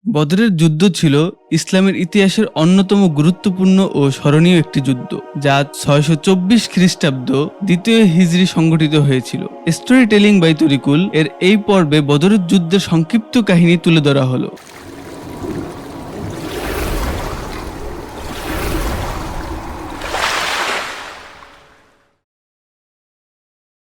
বদরের যুদ্ধ ছিল ইসলামের ইতিহাসের অন্যতম গুরুত্বপূর্ণ ও স্মরণীয় একটি যুদ্ধ, যা 624 খ্রিস্টাব্দ দ্বিতীয় হিজরি সংঘটিত হয়েছিল। স্টোরি টেলিং বাই তরিকুল এর এই পর্বে বদরের যুদ্ধের সংক্ষিপ্ত কাহিনী তুলে ধরা হলো।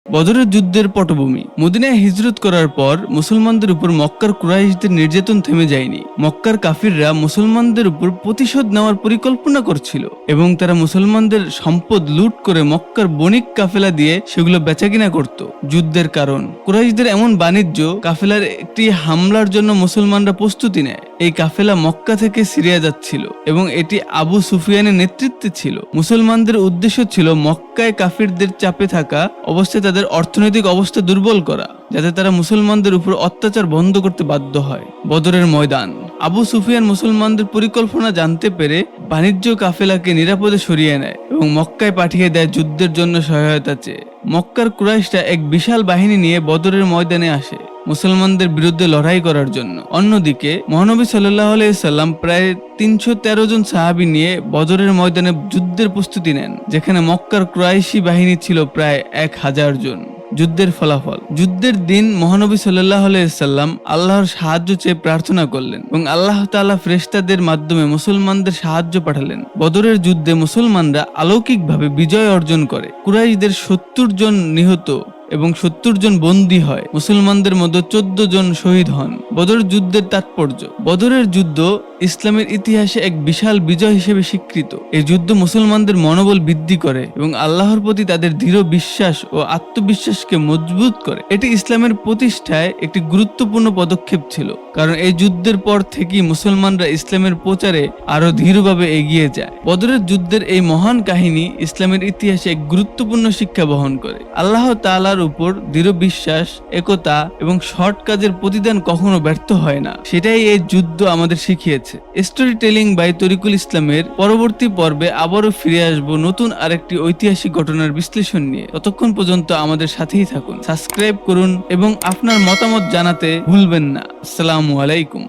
বদরের যুদ্ধের পটভূমি। মদিনায় হিজরত করার পর মুসলমানদের উপর মক্কার কুরাইশদের নির্যাতন থেমে যায়নি। মক্কার কাফিররা মুসলমানদের উপর প্রতিশোধ নেওয়ার পরিকল্পনা করছিল এবং তারা মুসলমানদের সম্পদ লুট করে মক্কার বণিক কাফেলা দিয়ে সেগুলো বেচাকিনা করত। যুদ্ধের কারণ, কুরাইশদের এমন বাণিজ্য কাফেলার একটি হামলার জন্য মুসলমানরা প্রস্তুতি নেয়। এই কাফেলা মক্কা থেকে সিরিয়া যাচ্ছিল এবং এটি আবু সুফিয়ানের নেতৃত্বে ছিল। মুসলমানদের উদ্দেশ্য ছিল মক্কায় কাফিরদের চাপে থাকা অবস্থায় তাদের অর্থনৈতিক অবস্থা দুর্বল করা, যাতে তারা মুসলমানদের উপর অত্যাচার বন্ধ করতে বাধ্য হয়। বদরের ময়দান। আবু সুফিয়ান মুসলমানদের পরিকল্পনা জানতে পেরে বাণিজ্য কাফেলাকে নিরাপদে সরিয়ে নেয় এবং মক্কায় পাঠিয়ে দেয় যুদ্ধের জন্য সহায়তা চেয়ে। মক্কার কুরাইশরা এক বিশাল বাহিনী নিয়ে বদরের ময়দানে আসে মুসলমানদের বিরুদ্ধে লড়াই করার জন্য। অন্যদিকে মহানবী সাল্লাল্লাহু আলাইহি সাল্লাম প্রায় 313 জন সাহাবী নিয়ে বদরের ময়দানে যুদ্ধের প্রস্তুতি নেন, যেখানে মক্কার কুরাইশি বাহিনী ছিল প্রায় 1000 জন। যুদ্ধের ফলাফল। যুদ্ধের দিন মহানবী সাল্লাল্লাহু আলাইহি সাল্লাম আল্লাহর সাহায্য চেয়ে প্রার্থনা করলেন এবং আল্লাহ তাআলা ফেরেশতাদের মাধ্যমে মুসলমানদের সাহায্য পাঠালেন। বদরের যুদ্ধে মুসলমানরা অলৌকিকভাবে বিজয় অর্জন করে। কুরাইশদের 70 জন নিহত এবং 70 জন বন্দী হয়। মুসলমানদের মধ্যে 14 জন শহীদ হন। বদর যুদ্ধের তাৎপর্য। বদরের যুদ্ধ ইসলামের ইতিহাসে এক বিশাল বিজয় হিসেবে স্বীকৃত। এই যুদ্ধ মুসলমানদের মনোবল বৃদ্ধি করে এবং আল্লাহর প্রতি তাদের দৃঢ় বিশ্বাস ও আত্মবিশ্বাসকে মজবুত করে। এটি ইসলামের প্রতিষ্ঠায় একটি গুরুত্বপূর্ণ পদক্ষেপ ছিল, কারণ এই যুদ্ধের পর থেকেই মুসলমানরা ইসলামের প্রচারে আরো দৃঢ়ভাবে এগিয়ে যায়। বদরের যুদ্ধের এই মহান কাহিনী ইসলামের ইতিহাসে এক গুরুত্বপূর্ণ শিক্ষা বহন করে। আল্লাহ তাআলার উপর দৃঢ় বিশ্বাস, একতা এবং সৎ কাজের প্রতিদান কখনো ব্যর্থ হয় না। সেটাই এই যুদ্ধ আমাদের শিখিয়েছে। স্টোরি টেলিং বাই তরিকুল ইসলামের পরবর্তী পর্বে আবারও ফিরে আসবো নতুন আরেকটি ঐতিহাসিক ঘটনার বিশ্লেষণ নিয়ে। ততক্ষণ পর্যন্ত আমাদের সাথেই থাকুন, সাবস্ক্রাইব করুন এবং আপনার মতামত জানাতে ভুলবেন না। আসসালামু আলাইকুম।